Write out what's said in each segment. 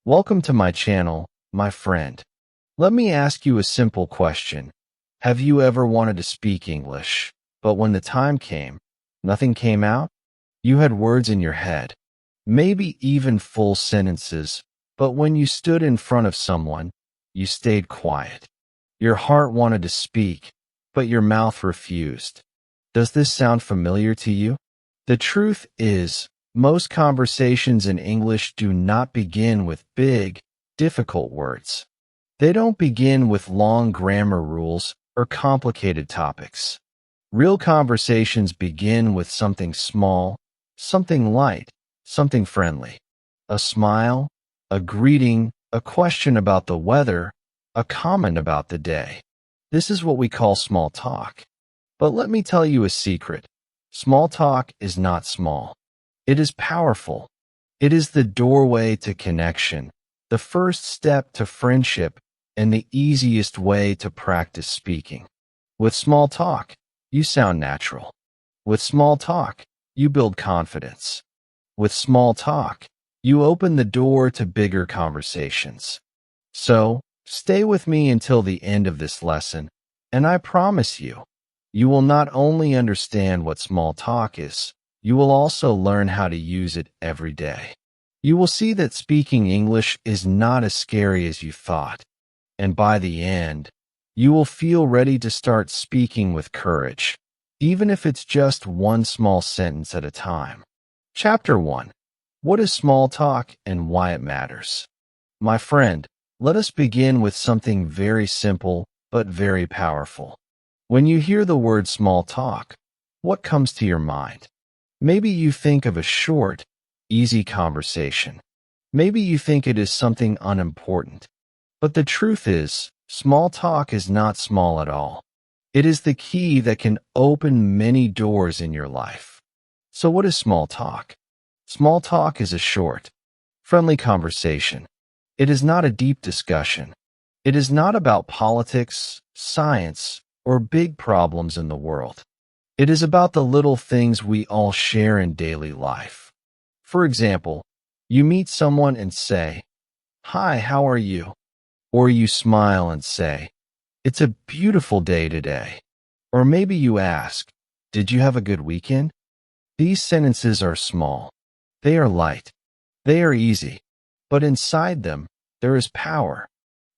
Welcome to my channel, my friend. Let me ask you a simple question. Have you ever wanted to speak English, but when the time came, nothing came out? You had words in your head, maybe even full sentences, but when you stood in front of someone, you stayed quiet. Your heart wanted to speak, but your mouth refused. Does this sound familiar to you? The truth is, most conversations in English do not begin with big, difficult words. They don't begin with long grammar rules or complicated topics. Real conversations begin with something small, something light, something friendly. A smile, a greeting, a question about the weather, a comment about the day. This is what we call small talk. But let me tell you a secret. Small talk is not small. It is powerful. It is the doorway to connection, the first step to friendship, and the easiest way to practice speaking. With small talk, you sound natural. With small talk, you build confidence. With small talk, you open the door to bigger conversations. So, stay with me until the end of this lesson, and I promise you, you will not only understand what small talk is, you will also learn how to use it every day. You will see that speaking English is not as scary as you thought, and by the end, you will feel ready to start speaking with courage, even if it's just one small sentence at a time. Chapter 1. What is small talk and why it matters? My friend, let us begin with something very simple but very powerful. When you hear the word small talk, what comes to your mind? Maybe you think of a short, easy conversation. Maybe you think it is something unimportant. But the truth is, small talk is not small at all. It is the key that can open many doors in your life. So what is small talk? Small talk is a short, friendly conversation. It is not a deep discussion. It is not about politics, science, or big problems in the world. It is about the little things we all share in daily life. For example, you meet someone and say, "Hi, how are you?" Or you smile and say, "It's a beautiful day today." Or maybe you ask, "Did you have a good weekend?" These sentences are small. They are light. They are easy. But inside them, there is power.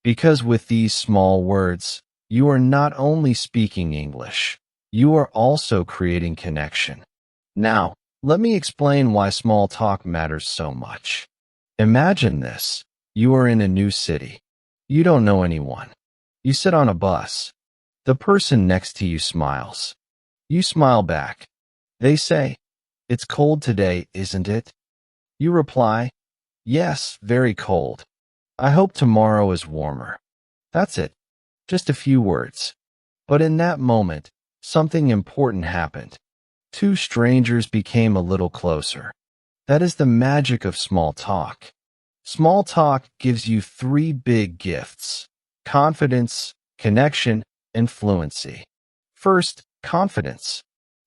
Because with these small words, you are not only speaking English, you are also creating connection. Now, let me explain why small talk matters so much. Imagine this. You are in a new city. You don't know anyone. You sit on a bus. The person next to you smiles. You smile back. They say, "It's cold today, isn't it?" You reply, "Yes, very cold. I hope tomorrow is warmer." That's it. Just a few words. But in that moment, something important happened. Two strangers became a little closer. That is the magic of small talk. Small talk gives you three big gifts: confidence, connection, and fluency. First, confidence.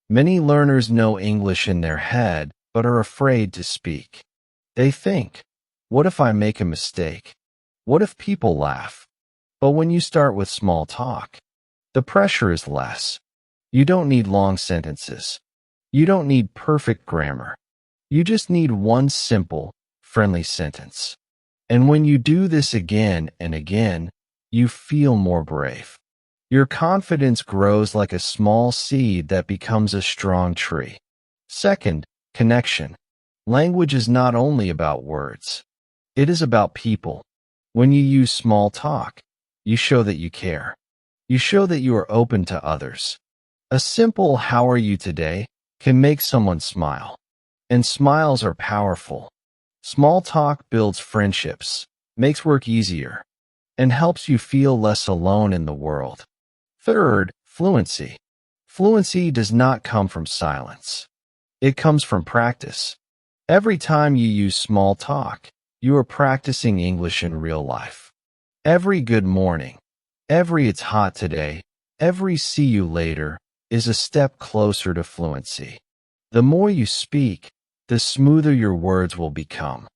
Many learners know English in their head, but are afraid to speak. They think, what if I make a mistake? What if people laugh? But when you start with small talk, the pressure is less. You don't need long sentences. You don't need perfect grammar. You just need one simple, friendly sentence. And when you do this again and again, you feel more brave. Your confidence grows like a small seed that becomes a strong tree. Second, connection. Language is not only about words. It is about people. When you use small talk, you show that you care. You show that you are open to others. A simple "How are you today?" can make someone smile. And smiles are powerful. Small talk builds friendships, makes work easier, and helps you feel less alone in the world. Third, fluency. Fluency does not come from silence. It comes from practice. Every time you use small talk, you are practicing English in real life. Every good morning, every "It's hot today," every "See you later" is a step closer to fluency. The more you speak, the smoother your words will become.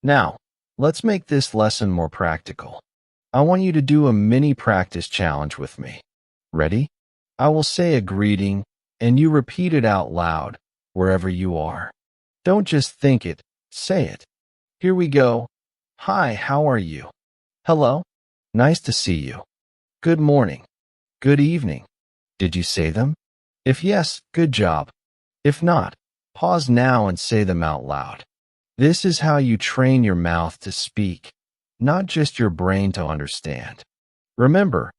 Now, Let's make this lesson more practical. I want you to do a mini practice challenge with me. Ready? I will say a greeting, and you repeat it out loud, wherever you are. Don't just think it, say it. Here we go. Hi, how are you? Hello? Nice to see you. Good morning. Good evening. Did you say them? If yes, good job. If not, pause now and say them out loud. This is how you train your mouth to speak, not just your brain to understand. Remember,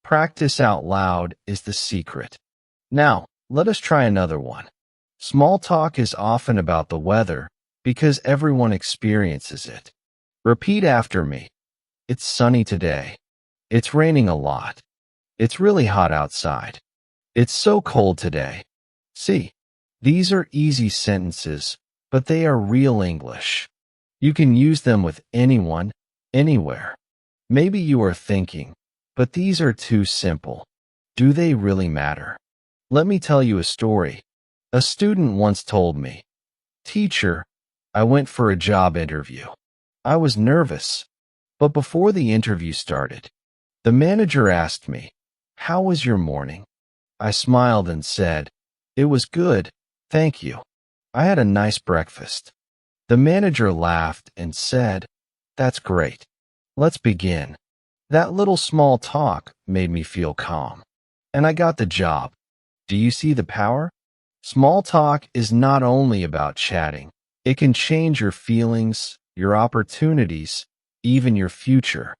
practice out loud is the secret. Now, let us try another one. Small talk is often about the weather because everyone experiences it. Repeat after me. It's sunny today. It's raining a lot. It's really hot outside. It's so cold today. See, these are easy sentences, but they are real English. You can use them with anyone, anywhere. Maybe you are thinking, but these are too simple. Do they really matter? Let me tell you a story. A student once told me, "Teacher, I went for a job interview. I was nervous, but before the interview started, the manager asked me, 'How was your morning?' I smiled and said, 'It was good, thank you. I had a nice breakfast.' The manager laughed and said, 'That's great. Let's begin.' That little small talk made me feel calm, and I got the job. Do you see the power? Small talk is not only about chatting. It can change your feelings, your opportunities, even your future.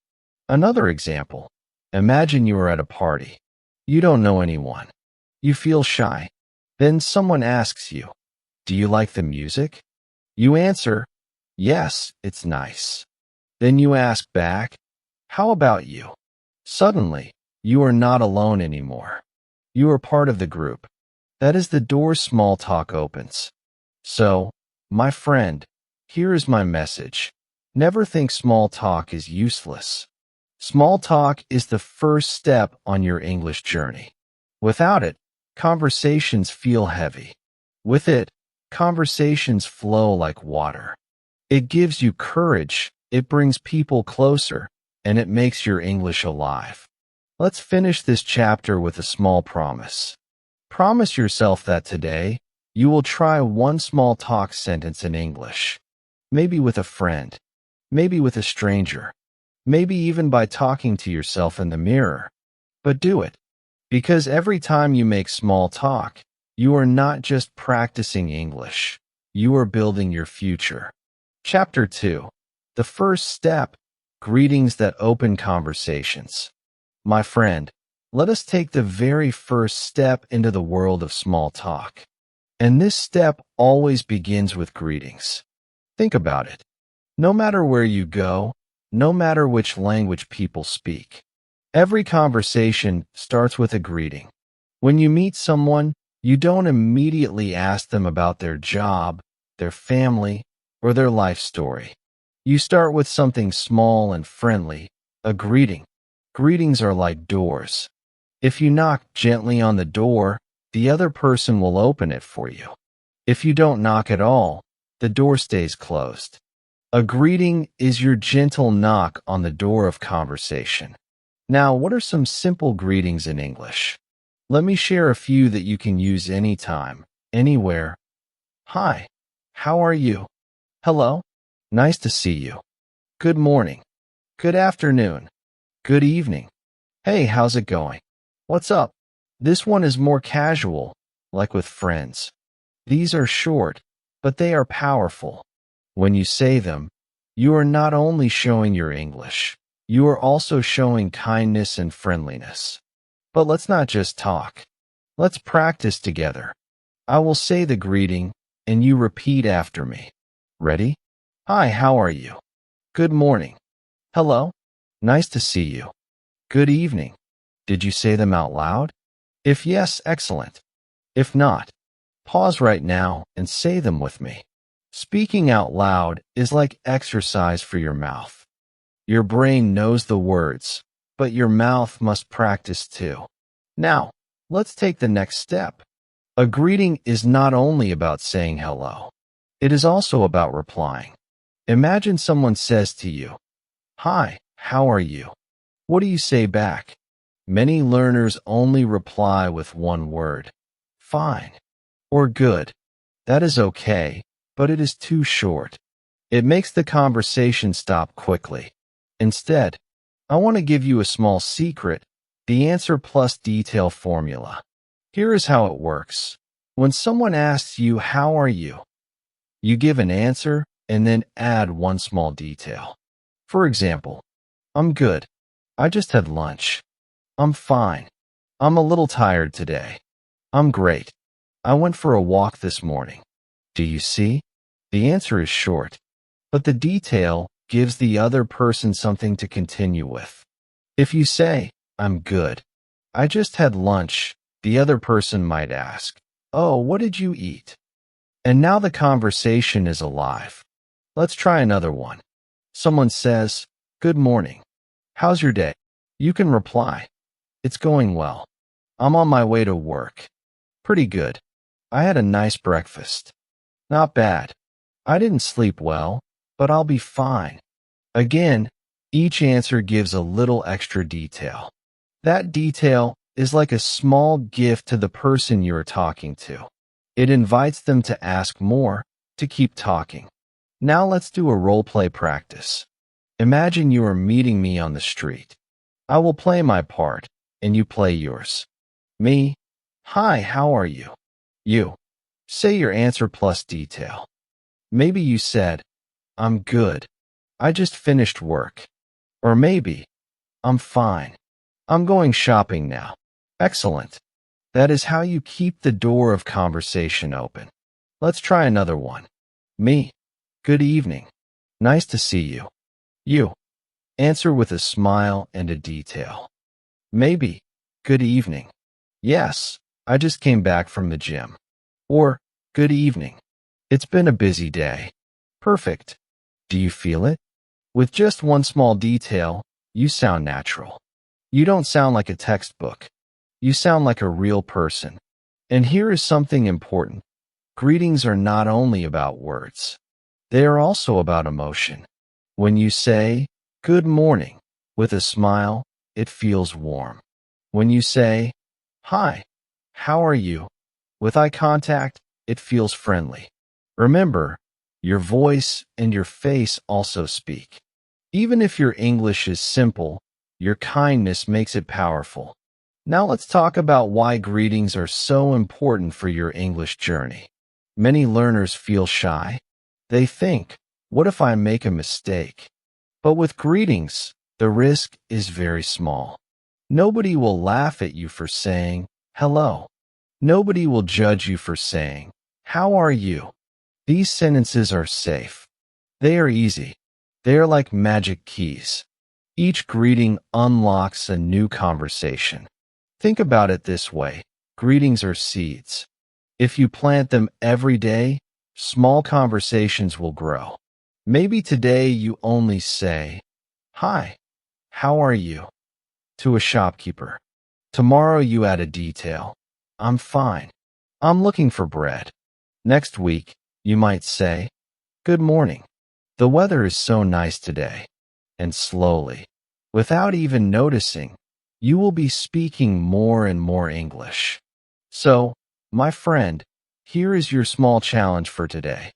Another example. Imagine you are at a party. You don't know anyone. You feel shy. Then someone asks you, 'Do you like the music?' You answer, 'Yes, it's nice.' Then you ask back, 'How about you?' Suddenly, you are not alone anymore. You are part of the group. That is the door small talk opens. So, my friend, here is my message. Never think small talk is useless. Small talk is the first step on your English journey. Without it, conversations feel heavy. With it, conversations flow like water. It gives you courage, it brings people closer, and it makes your English alive. Let's finish this chapter with a small promise. Promise yourself that today, you will try one small talk sentence in English. Maybe with a friend, maybe with a stranger, maybe even by talking to yourself in the mirror. But do it, because every time you make small talk, you are not just practicing English, you are building your future. Chapter 2. The first step, greetings that open conversations. My friend, let us take the very first step into the world of small talk. And this step always begins with greetings. Think about it. No matter where you go, no matter which language people speak, every conversation starts with a greeting. When you meet someone, you don't immediately ask them about their job, their family, or their life story. You start with something small and friendly, a greeting. Greetings are like doors. If you knock gently on the door, the other person will open it for you. If you don't knock at all, the door stays closed. A greeting is your gentle knock on the door of conversation. Now, what are some simple greetings in English? Let me share a few that you can use anytime, anywhere. Hi, how are you? Hello, nice to see you. Good morning. Good afternoon. Good evening. Hey, how's it going? What's up? This one is more casual, like with friends. These are short, but they are powerful. When you say them, you are not only showing your English, you are also showing kindness and friendliness. But let's not just talk. Let's practice together. I will say the greeting, and you repeat after me. Ready? Hi, how are you? Good morning. Hello. Nice to see you. Good evening. Did you say them out loud? If yes, excellent. If not, pause right now and say them with me. Speaking out loud is like exercise for your mouth. Your brain knows the words, but your mouth must practice too. Now, let's take the next step. A greeting is not only about saying hello. It is also about replying. Imagine someone says to you, "Hi, how are you?" What do you say back? Many learners only reply with one word, fine, or good. That is okay, but it is too short. It makes the conversation stop quickly. Instead, I want to give you a small secret, the answer plus detail formula. Here is how it works. When someone asks you, "How are you?" you give an answer and then add one small detail. For example, "I'm good. I just had lunch." "I'm fine. I'm a little tired today." "I'm great. I went for a walk this morning." Do you see? The answer is short, but the detail gives the other person something to continue with. If you say, "I'm good. I just had lunch," the other person might ask, "Oh, what did you eat?" And now the conversation is alive. Let's try another one. Someone says, "Good morning. How's your day?" You can reply, "It's going well. I'm on my way to work." "Pretty good. I had a nice breakfast." "Not bad. I didn't sleep well, but I'll be fine." Again, each answer gives a little extra detail. That detail is like a small gift to the person you are talking to. It invites them to ask more, to keep talking. Now let's do a role play practice. Imagine you are meeting me on the street. I will play my part, and you play yours. Me, "Hi, how are you?" You, say your answer plus detail. Maybe you said, "I'm good. I just finished work." Or maybe, "I'm fine. I'm going shopping now." Excellent. That is how you keep the door of conversation open. Let's try another one. Me, "Good evening. Nice to see you." You, answer with a smile and a detail. Maybe, "Good evening. Yes, I just came back from the gym." Or, "Good evening. It's been a busy day." Perfect. Do you feel it? With just one small detail, you sound natural. You don't sound like a textbook. You sound like a real person. And here is something important. Greetings are not only about words. They are also about emotion. When you say, "Good morning," with a smile, it feels warm. When you say, "Hi, how are you?" with eye contact, it feels friendly. Remember, your voice and your face also speak. Even if your English is simple, your kindness makes it powerful. Now let's talk about why greetings are so important for your English journey. Many learners feel shy. They think, "What if I make a mistake?" But with greetings, the risk is very small. Nobody will laugh at you for saying, "Hello." Nobody will judge you for saying, "How are you?" These sentences are safe. They are easy. They are like magic keys. Each greeting unlocks a new conversation. Think about it this way. Greetings are seeds. If you plant them every day, small conversations will grow. Maybe today you only say, "Hi, how are you?" to a shopkeeper. Tomorrow you add a detail. "I'm fine. I'm looking for bread." Next week, you might say, "Good morning. The weather is so nice today." And slowly, without even noticing, you will be speaking more and more English. So, my friend, here is your small challenge for today.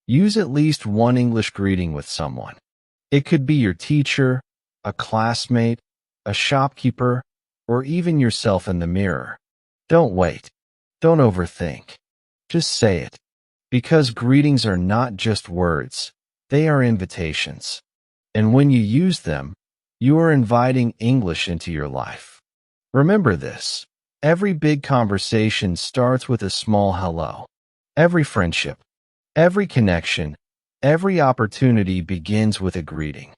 Use at least one English greeting with someone. It could be your teacher, a classmate, a shopkeeper, or even yourself in the mirror. Don't wait. Don't overthink. Just say it. Because greetings are not just words, they are invitations. And when you use them, you are inviting English into your life. Remember this. Every big conversation starts with a small hello. Every friendship, every connection, every opportunity begins with a greeting.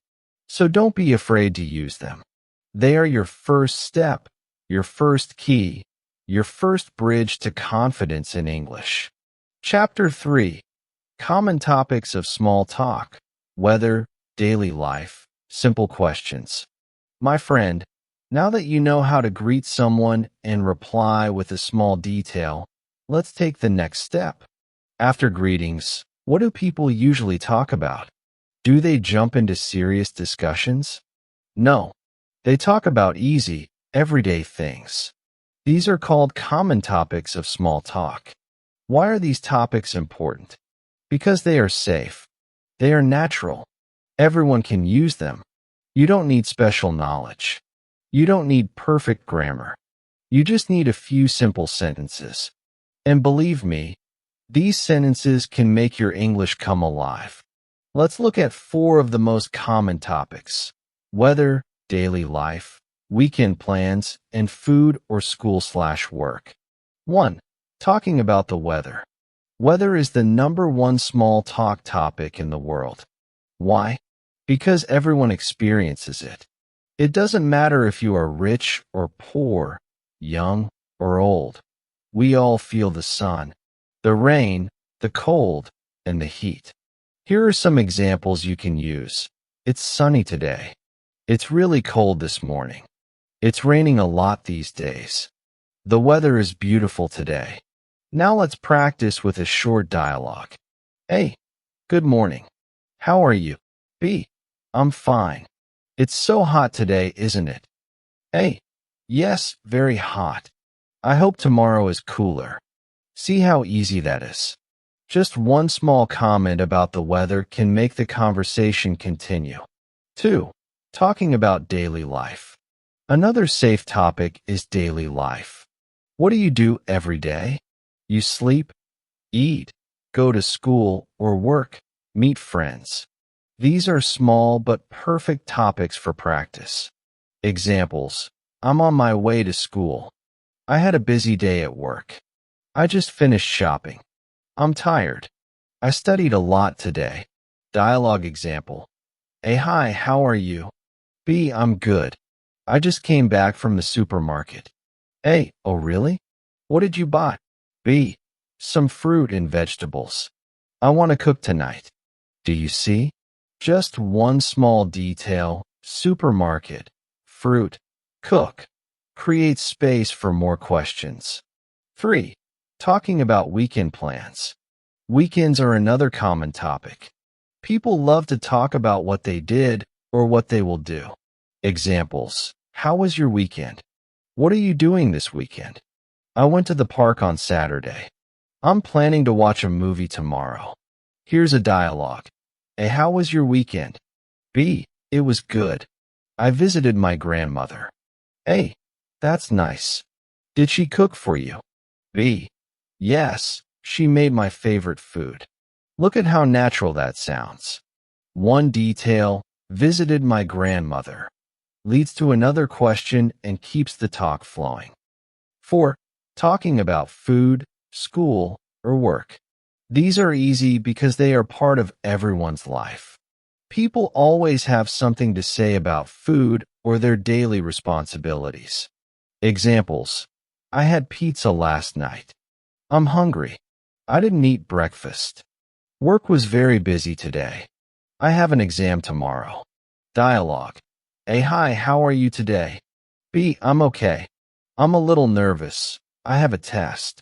So don't be afraid to use them. They are your first step, your first key, your first bridge to confidence in English. Chapter 3. Common topics of small talk. Weather, daily life, simple questions. My friend, now that you know how to greet someone and reply with a small detail, let's take the next step. After greetings, what do people usually talk about? Do they jump into serious discussions? No. They talk about easy, everyday things. These are called common topics of small talk. Why are these topics important? Because they are safe. They are natural. Everyone can use them. You don't need special knowledge. You don't need perfect grammar. You just need a few simple sentences. And believe me, these sentences can make your English come alive. Let's look at 4 of the most common topics: weather, daily life, weekend plans, and food or school/work. 1. Talking about the weather. Weather is the #1 small talk topic in the world. Why? Because everyone experiences it. It doesn't matter if you are rich or poor, young or old. We all feel the sun, the rain, the cold, and the heat. Here are some examples you can use. It's sunny today. It's really cold this morning. It's raining a lot these days. The weather is beautiful today. Now let's practice with a short dialogue. A. Good morning. How are you? B. I'm fine. It's so hot today, isn't it? A. Yes, very hot. I hope tomorrow is cooler. See how easy that is. Just one small comment about the weather can make the conversation continue. 2. Talking about daily life. Another safe topic is daily life. What do you do every day? You sleep, eat, go to school or work, meet friends. These are small but perfect topics for practice. Examples: I'm on my way to school. I had a busy day at work. I just finished shopping. I'm tired. I studied a lot today. Dialogue example: A. Hi, how are you? B. I'm good. I just came back from the supermarket. A. Oh, really? What did you buy? B. Some fruit and vegetables. I want to cook tonight. Do you see? Just one small detail: supermarket, fruit, cook. Create space for more questions. 3. Talking about weekend plans. Weekends are another common topic. People love to talk about what they did or what they will do. Examples: How was your weekend? What are you doing this weekend? I went to the park on Saturday. I'm planning to watch a movie tomorrow. Here's a dialogue. A. How was your weekend? B. It was good. I visited my grandmother. A. That's nice. Did she cook for you? B. Yes, she made my favorite food. Look at how natural that sounds. One detail, visited my grandmother, leads to another question and keeps the talk flowing. 4. Talking about food, school, or work. These are easy because they are part of everyone's life. People always have something to say about food or their daily responsibilities. Examples: I had pizza last night. I'm hungry. I didn't eat breakfast. Work was very busy today. I have an exam tomorrow. Dialogue. A. Hi, how are you today? B. I'm okay. I'm a little nervous. I have a test.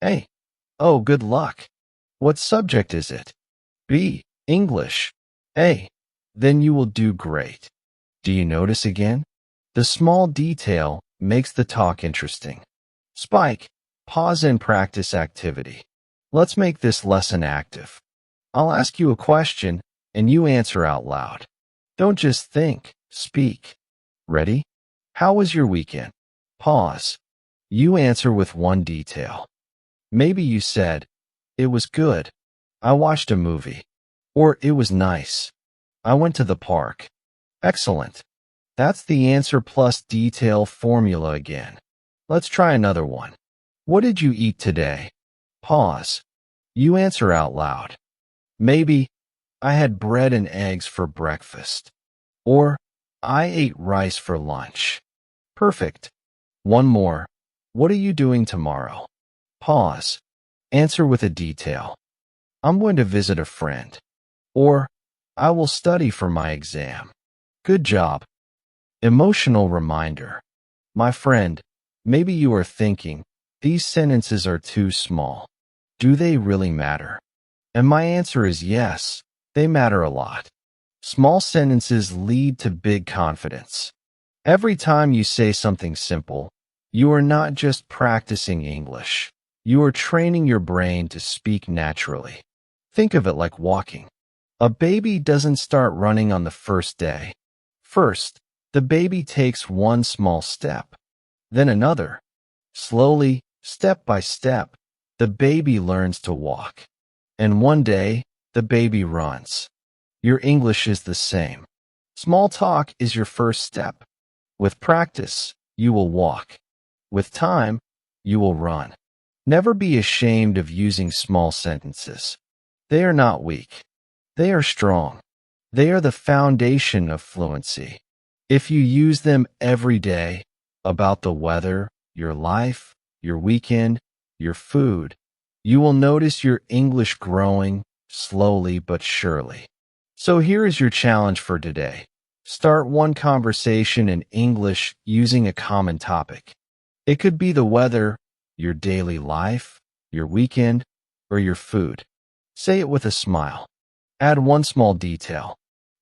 A. Oh, good luck. What subject is it? B. English. A. Then you will do great. Do you notice again? The small detail makes the talk interesting. Spike. Pause and practice activity. Let's make this lesson active. I'll ask you a question and you answer out loud. Don't just think, speak. Ready? How was your weekend? Pause. You answer with one detail. Maybe you said, it was good. I watched a movie. Or it was nice. I went to the park. Excellent. That's the answer plus detail formula again. Let's try another one. What did you eat today? Pause. You answer out loud. Maybe, I had bread and eggs for breakfast. Or, I ate rice for lunch. Perfect. One more. What are you doing tomorrow? Pause. Answer with a detail. I'm going to visit a friend. Or, I will study for my exam. Good job. Emotional reminder. My friend, maybe you are thinking, these sentences are too small. Do they really matter? And my answer is yes, they matter a lot. Small sentences lead to big confidence. Every time you say something simple, you are not just practicing English. You are training your brain to speak naturally. Think of it like walking. A baby doesn't start running on the first day. First, the baby takes one small step, then another. Slowly, step by step, the baby learns to walk. And one day, the baby runs. Your English is the same. Small talk is your first step. With practice, you will walk. With time, you will run. Never be ashamed of using small sentences. They are not weak. They are strong. They are the foundation of fluency. If you use them every day, about the weather, your life, your weekend, your food, you will notice your English growing slowly but surely. So here is your challenge for today. Start one conversation in English using a common topic. It could be the weather, your daily life, your weekend, or your food. Say it with a smile. Add one small detail,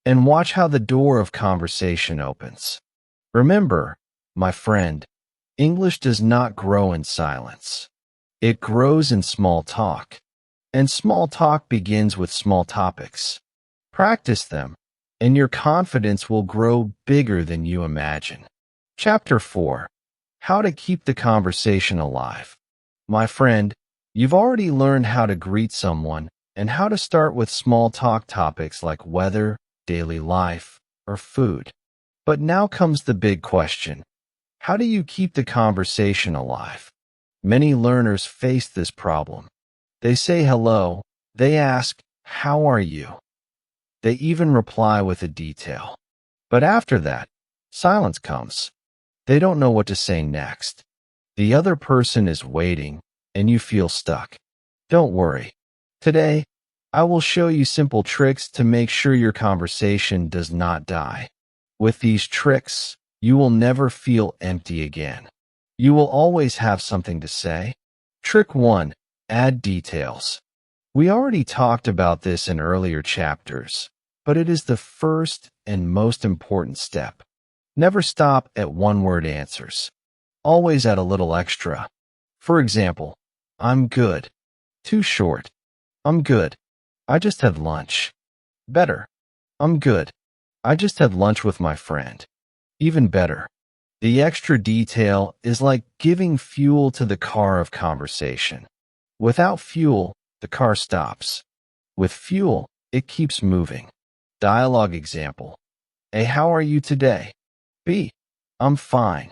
and watch how the door of conversation opens. Remember, my friend, English does not grow in silence. It grows in small talk, and small talk begins with small topics. Practice them, and your confidence will grow bigger than you imagine. Chapter 4. How to keep the conversation alive. My friend, you've already learned how to greet someone and how to start with small talk topics like weather, daily life, or food. But now comes the big question. How do you keep the conversation alive? Many learners face this problem. They say hello. They ask, how are you? They even reply with a detail. But after that, silence comes. They don't know what to say next. The other person is waiting, and you feel stuck. Don't worry. Today, I will show you simple tricks to make sure your conversation does not die. With these tricks, you will never feel empty again. You will always have something to say. Trick 1. Add details. We already talked about this in earlier chapters, but it is the first and most important step. Never stop at one-word answers. Always add a little extra. For example, I'm good. Too short. I'm good. I just had lunch. Better. I'm good. I just had lunch with my friend. Even better. The extra detail is like giving fuel to the car of conversation. Without fuel, the car stops. With fuel, it keeps moving. Dialogue example. A. How are you today? B. I'm fine.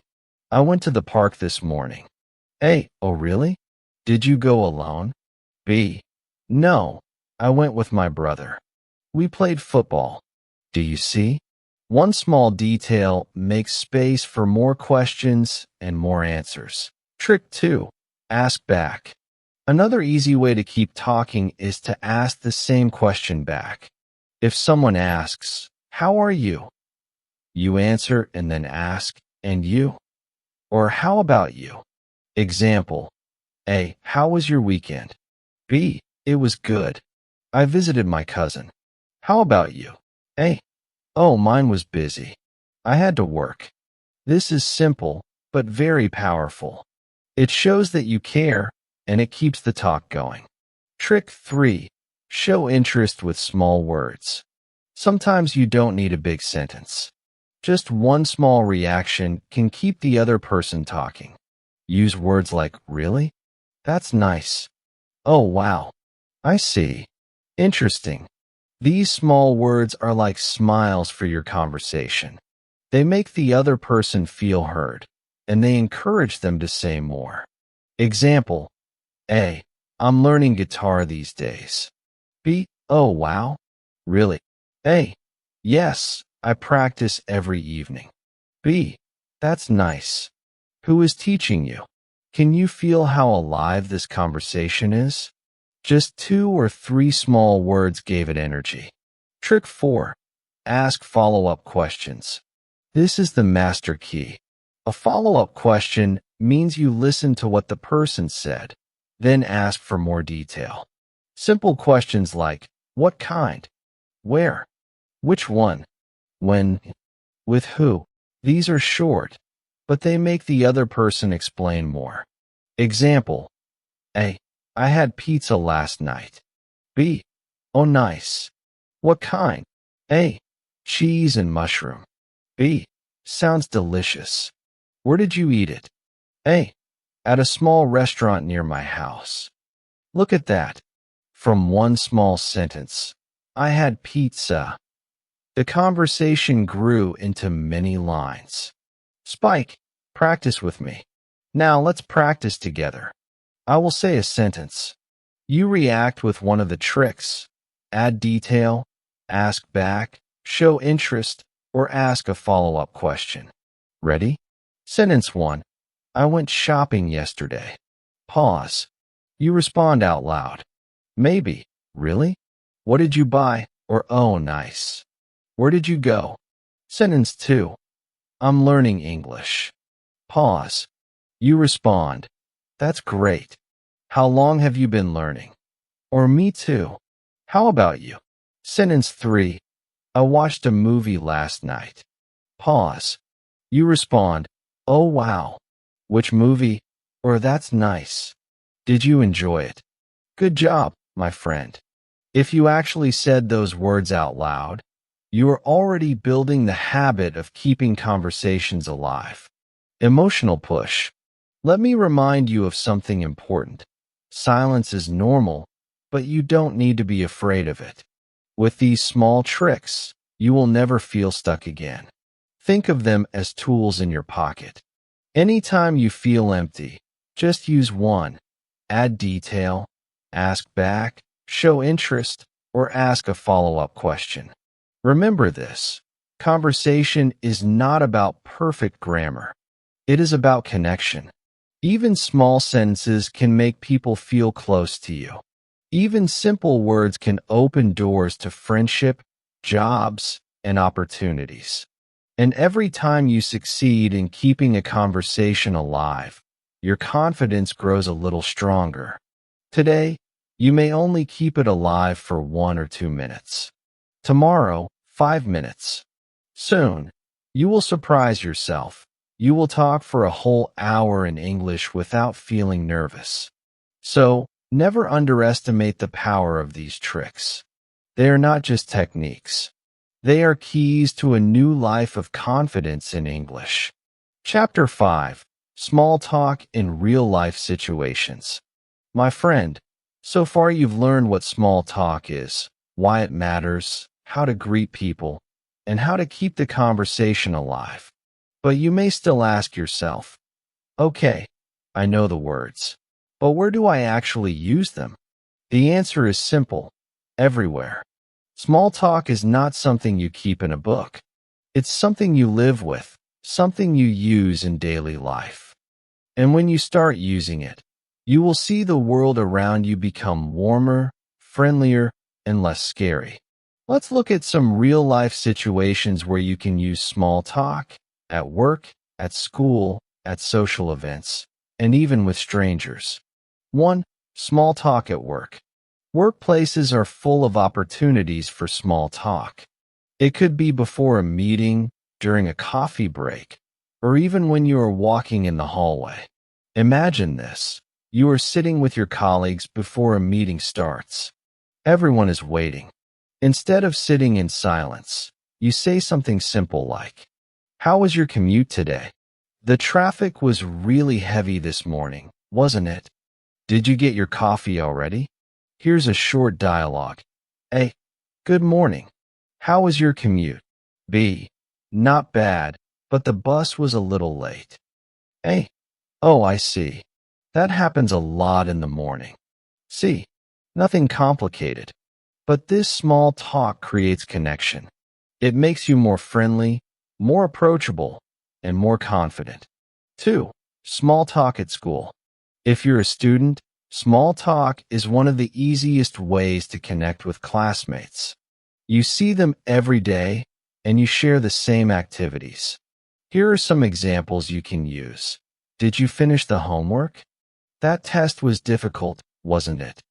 I went to the park this morning. A. Oh, really? Did you go alone? B. No, I went with my brother. We played football. Do you see? One small detail makes space for more questions and more answers. Trick 2. Ask back. Another easy way to keep talking is to ask the same question back. If someone asks, how are you? You answer and then ask, and you? Or how about you? Example. A. How was your weekend? B. It was good. I visited my cousin. How about you? A. Oh, mine was busy. I had to work. This is simple, but very powerful. It shows that you care, and it keeps the talk going. Trick 3. Show interest with small words. Sometimes you don't need a big sentence. Just one small reaction can keep the other person talking. Use words like, really? That's nice. Oh, wow. I see. Interesting. These small words are like smiles for your conversation. They make the other person feel heard, and they encourage them to say more. Example. A. I'm learning guitar these days. B. Oh, wow. Really? A. Yes, I practice every evening. B. That's nice. Who is teaching you? Can you feel how alive this conversation is? Just 2 or 3 small words gave it energy. Trick 4. Ask follow-up questions. This is the master key. A follow-up question means you listen to what the person said, then ask for more detail. Simple questions like, what kind? Where? Which one? When? With who? These are short, but they make the other person explain more. Example: A. I had pizza last night. B. Oh, nice. What kind? A. Cheese and mushroom. B. Sounds delicious. Where did you eat it? A. At a small restaurant near my house. Look at that. From one small sentence, I had pizza. The conversation grew into many lines. Spike, practice with me. Now let's practice together. I will say a sentence. You react with one of the tricks. Add detail, ask back, show interest, or ask a follow-up question. Ready? Sentence 1. I went shopping yesterday. Pause. You respond out loud. Maybe. Really? What did you buy? Or oh, nice. Where did you go? Sentence 2. I'm learning English. Pause. You respond. That's great. How long have you been learning? Or me too. How about you? Sentence 3. I watched a movie last night. Pause. You respond, oh wow. Which movie? Or that's nice. Did you enjoy it? Good job, my friend. If you actually said those words out loud, you are already building the habit of keeping conversations alive. Emotional push. Let me remind you of something important. Silence is normal, but you don't need to be afraid of it. With these small tricks, you will never feel stuck again. Think of them as tools in your pocket. Anytime you feel empty, just use one. Add detail, ask back, show interest, or ask a follow-up question. Remember this. Conversation is not about perfect grammar. It is about connection. Even small sentences can make people feel close to you. Even simple words can open doors to friendship, jobs, and opportunities. And every time you succeed in keeping a conversation alive, your confidence grows a little stronger. Today, you may only keep it alive for 1 or 2 minutes. Tomorrow, 5 minutes. Soon, you will surprise yourself. You will talk for a whole hour in English without feeling nervous. So, never underestimate the power of these tricks. They are not just techniques. They are keys to a new life of confidence in English. Chapter 5. Small talk in real-life situations. My friend, so far you've learned what small talk is, why it matters, how to greet people, and how to keep the conversation alive. But you may still ask yourself, okay, I know the words, but where do I actually use them? The answer is simple: everywhere. Small talk is not something you keep in a book. It's something you live with, something you use in daily life. And when you start using it, you will see the world around you become warmer, friendlier, and less scary. Let's look at some real-life situations where you can use small talk, at work, at school, at social events, and even with strangers. 1. Small talk at work. Workplaces are full of opportunities for small talk. It could be before a meeting, during a coffee break, or even when you are walking in the hallway. Imagine this. You are sitting with your colleagues before a meeting starts. Everyone is waiting. Instead of sitting in silence, you say something simple like, "How was your commute today? The traffic was really heavy this morning, wasn't it? Did you get your coffee already?" Here's a short dialogue. A. Good morning. How was your commute? B. Not bad, but the bus was a little late. A. Oh, I see. That happens a lot in the morning. C. Nothing complicated. But this small talk creates connection. It makes you more friendly, more approachable, and more confident. 2. Small talk at school. If you're a student, small talk is one of the easiest ways to connect with classmates. You see them every day, and you share the same activities. Here are some examples you can use. Did you finish the homework? That test was difficult, wasn't it?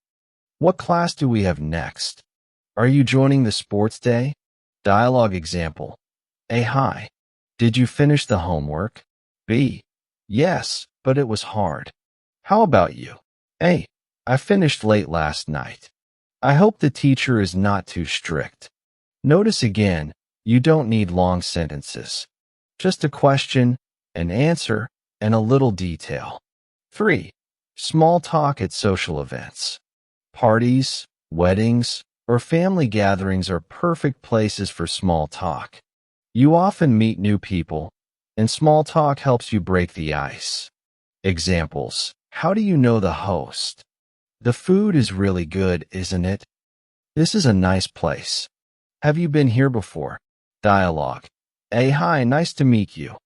What class do we have next? Are you joining the sports day? Dialogue example. A. Hi. Did you finish the homework? B. Yes, but it was hard. How about you? A. I finished late last night. I hope the teacher is not too strict. Notice again, you don't need long sentences. Just a question, an answer, and a little detail. 3. Small talk at social events. Parties, weddings, or family gatherings are perfect places for small talk. You often meet new people, and small talk helps you break the ice. Examples. How do you know the host? The food is really good, isn't it? This is a nice place. Have you been here before? Dialogue. A. Hi, nice to meet you.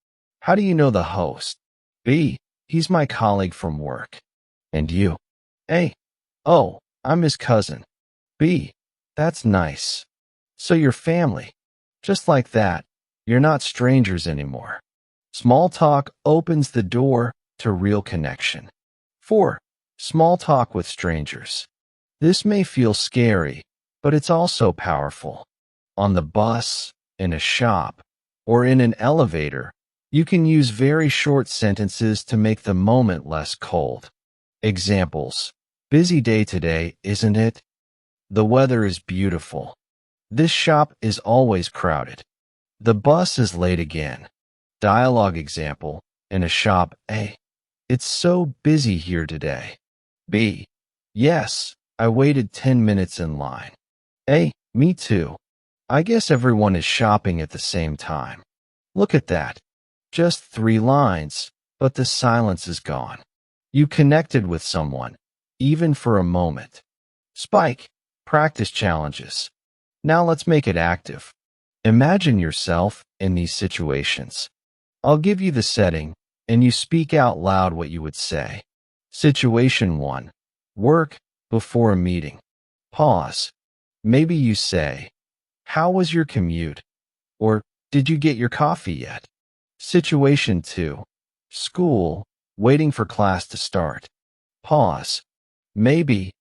How do you know the host? B. He's my colleague from work. And you? A. Oh, I'm his cousin. B. That's nice. So you're family. Just like that, you're not strangers anymore. Small talk opens the door to real connection. 4. Small talk with strangers. This may feel scary, but it's also powerful. On the bus, in a shop, or in an elevator, you can use very short sentences to make the moment less cold. Examples. Busy day today, isn't it? The weather is beautiful. This shop is always crowded. The bus is late again. Dialogue example. In a shop. A. It's so busy here today. B. Yes, I waited 10 minutes in line. A. Me too. I guess everyone is shopping at the same time. Look at that. Just 3 lines, but the silence is gone. You connected with someone, even for a moment. Spike. Practice challenges. Now let's make it active. Imagine yourself in these situations. I'll give you the setting, and you speak out loud what you would say. Situation 1. Work before a meeting. Pause. Maybe you say, how was your commute? Or, did you get your coffee yet? Situation 2. School, waiting for class to start. Pause. Maybe,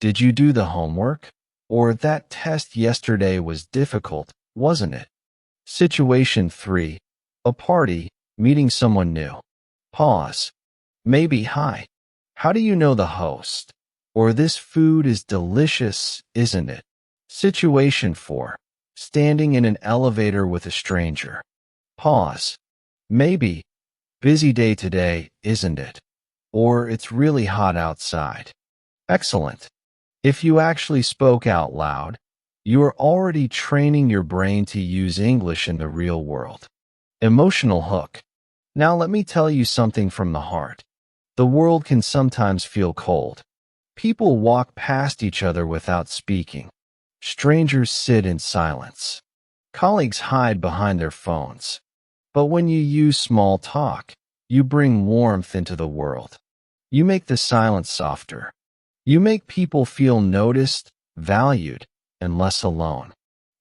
did you do the homework? Or that test yesterday was difficult, wasn't it? Situation 3. A party, meeting someone new. Pause. Maybe, hi. How do you know the host? Or this food is delicious, isn't it? Situation 4. Standing in an elevator with a stranger. Pause. Maybe, busy day today, isn't it? Or it's really hot outside. Excellent. If you actually spoke out loud, you are already training your brain to use English in the real world. Emotional hook. Now let me tell you something from the heart. The world can sometimes feel cold. People walk past each other without speaking. Strangers sit in silence. Colleagues hide behind their phones. But when you use small talk, you bring warmth into the world. You make the silence softer. You make people feel noticed, valued, and less alone.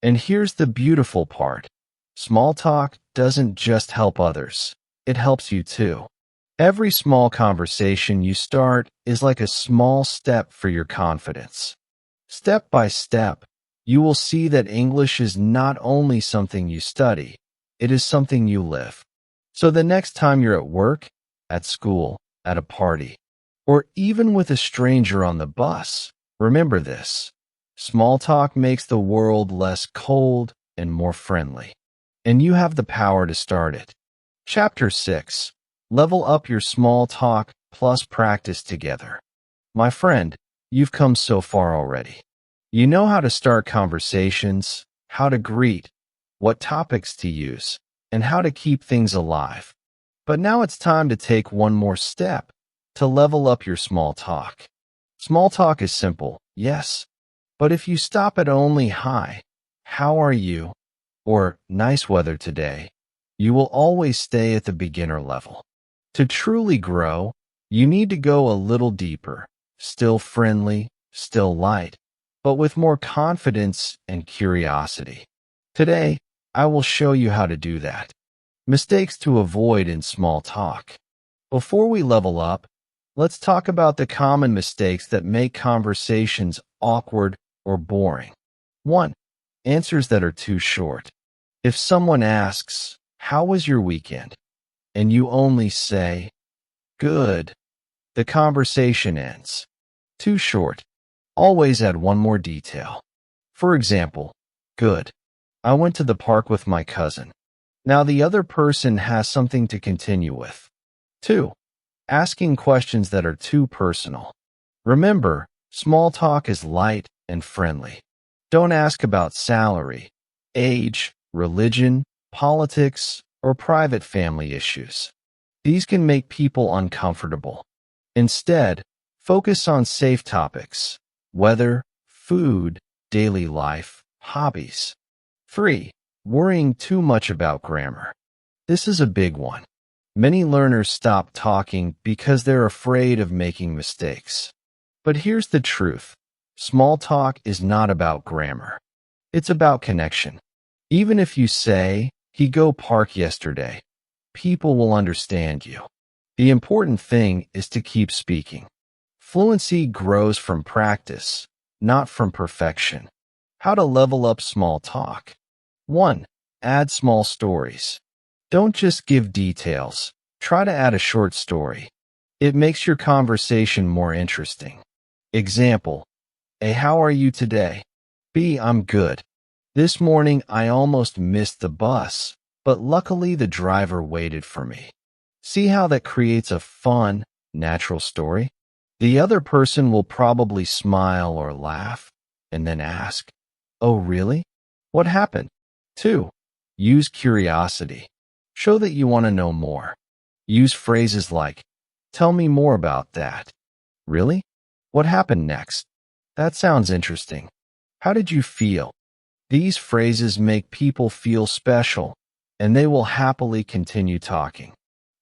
And here's the beautiful part. Small talk doesn't just help others. It helps you too. Every small conversation you start is like a small step for your confidence. Step by step, you will see that English is not only something you study, it is something you live. So the next time you're at work, at school, at a party, or even with a stranger on the bus, remember this. Small talk makes the world less cold and more friendly. And you have the power to start it. Chapter 6. Level up your small talk plus practice together. My friend, you've come so far already. You know how to start conversations, how to greet, what topics to use, and how to keep things alive. But now it's time to take one more step to level up your small talk. Small talk is simple, yes, but if you stop at only hi, how are you, or nice weather today, you will always stay at the beginner level. To truly grow, you need to go a little deeper, still friendly, still light, but with more confidence and curiosity. Today, I will show you how to do that. Mistakes to avoid in small talk. Before we level up, let's talk about the common mistakes that make conversations awkward or boring. 1. Answers that are too short. If someone asks, "How was your weekend?" and you only say, "Good," the conversation ends. Too short. Always add one more detail. For example, "Good. I went to the park with my cousin." Now the other person has something to continue with. 2. Asking questions that are too personal. Remember, small talk is light and friendly. Don't ask about salary, age, religion, politics, or private family issues. These can make people uncomfortable. Instead, focus on safe topics: weather, food, daily life, hobbies. 3. Worrying too much about grammar. This is a big one. Many learners stop talking because they're afraid of making mistakes. But here's the truth. Small talk is not about grammar. It's about connection. Even if you say, "He go park yesterday," people will understand you. The important thing is to keep speaking. Fluency grows from practice, not from perfection. How to level up small talk. 1. Add small stories. Don't just give details. Try to add a short story. It makes your conversation more interesting. Example: A, how are you today? B, I'm good. This morning I almost missed the bus, but luckily the driver waited for me. See how that creates a fun, natural story? The other person will probably smile or laugh, and then ask, "Oh, really? What happened?" 2. Use curiosity. Show that you want to know more. Use phrases like, "Tell me more about that." "Really? What happened next?" "That sounds interesting. How did you feel?" These phrases make people feel special, and they will happily continue talking.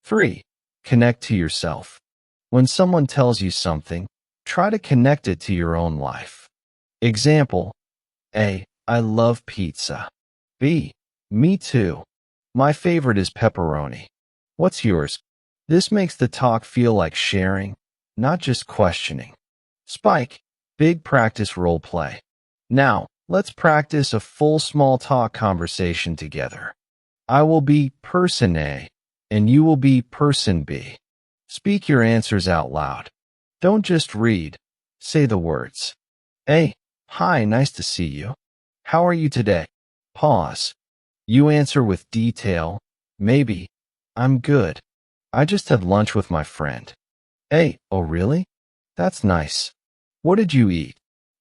3. Connect to yourself. When someone tells you something, try to connect it to your own life. Example: A, I love pizza. B, me too. My favorite is pepperoni. What's yours? This makes the talk feel like sharing, not just questioning. Spike, big practice role play. Now, let's practice a full small talk conversation together. I will be person A, and you will be person B. Speak your answers out loud. Don't just read. Say the words. A, hi, nice to see you. How are you today? Pause. You answer with detail. Maybe, I'm good. I just had lunch with my friend. A, oh really? That's nice. What did you eat?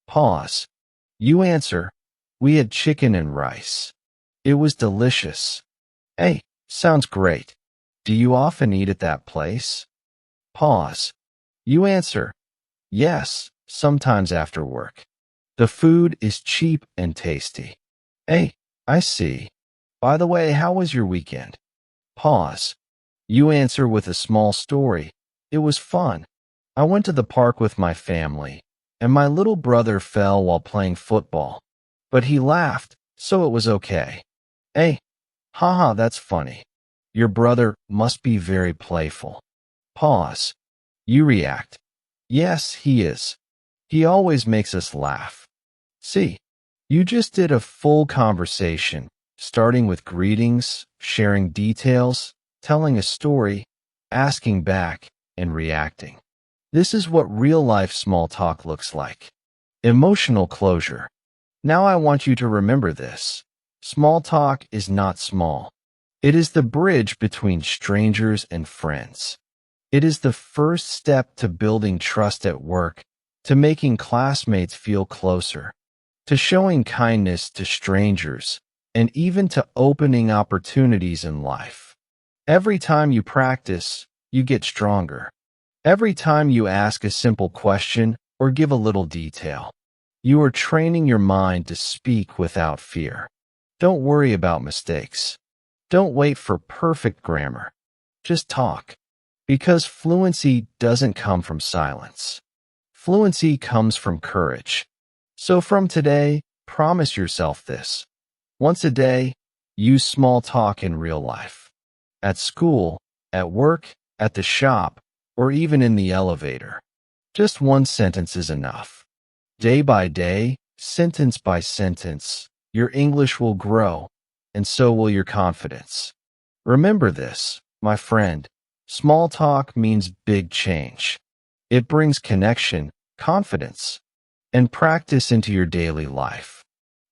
Pause. You answer, we had chicken and rice. It was delicious. A, sounds great. Do you often eat at that place? Pause. You answer, yes, sometimes after work. The food is cheap and tasty. A, I see. By the way, how was your weekend? Pause. You answer with a small story. It was fun. I went to the park with my family, and my little brother fell while playing football. But he laughed, so it was okay. A, haha, that's funny. Your brother must be very playful. Pause. You react. Yes, he is. He always makes us laugh. See, you just did a full conversation, starting with greetings, sharing details, telling a story, asking back, and reacting. This is what real-life small talk looks like. Emotional closure. Now I want you to remember this. Small talk is not small. It is the bridge between strangers and friends. It is the first step to building trust at work, to making classmates feel closer, to showing kindness to strangers, and even to opening opportunities in life. Every time you practice, you get stronger. Every time you ask a simple question or give a little detail, you are training your mind to speak without fear. Don't worry about mistakes. Don't wait for perfect grammar. Just talk. Because fluency doesn't come from silence. Fluency comes from courage. So from today, promise yourself this. Once a day, use small talk in real life. At school, at work, at the shop, or even in the elevator. Just one sentence is enough. Day by day, sentence by sentence, your English will grow, and so will your confidence. Remember this, my friend. Small talk means big change. It brings connection, confidence, and practice into your daily life.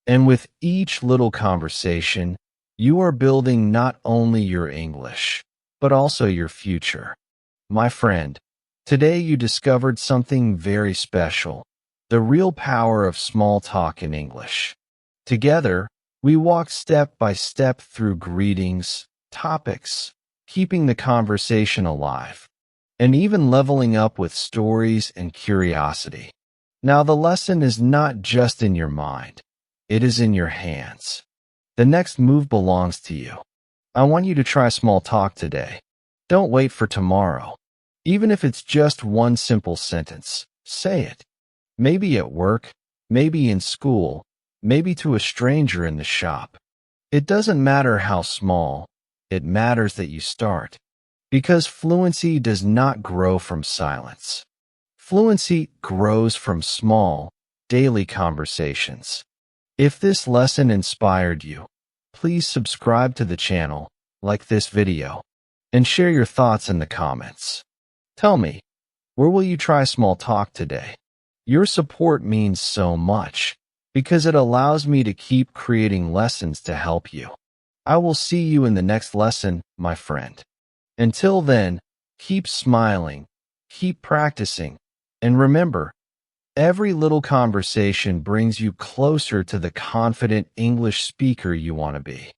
And with each little conversation, you are building not only your English, but also your future. My friend, today you discovered something very special, the real power of small talk in English. Together, we walk step by step through greetings, topics, keeping the conversation alive, and even leveling up with stories and curiosity. Now, the lesson is not just in your mind, it is in your hands. The next move belongs to you. I want you to try small talk today. Don't wait for tomorrow. Even if it's just one simple sentence, say it. Maybe at work, maybe in school, maybe to a stranger in the shop. It doesn't matter how small, it matters that you start. Because fluency does not grow from silence. Fluency grows from small, daily conversations. If this lesson inspired you, please subscribe to the channel, like this video, and share your thoughts in the comments. Tell me, where will you try small talk today? Your support means so much, because it allows me to keep creating lessons to help you. I will see you in the next lesson, my friend. Until then, keep smiling, keep practicing, and remember, every little conversation brings you closer to the confident English speaker you want to be.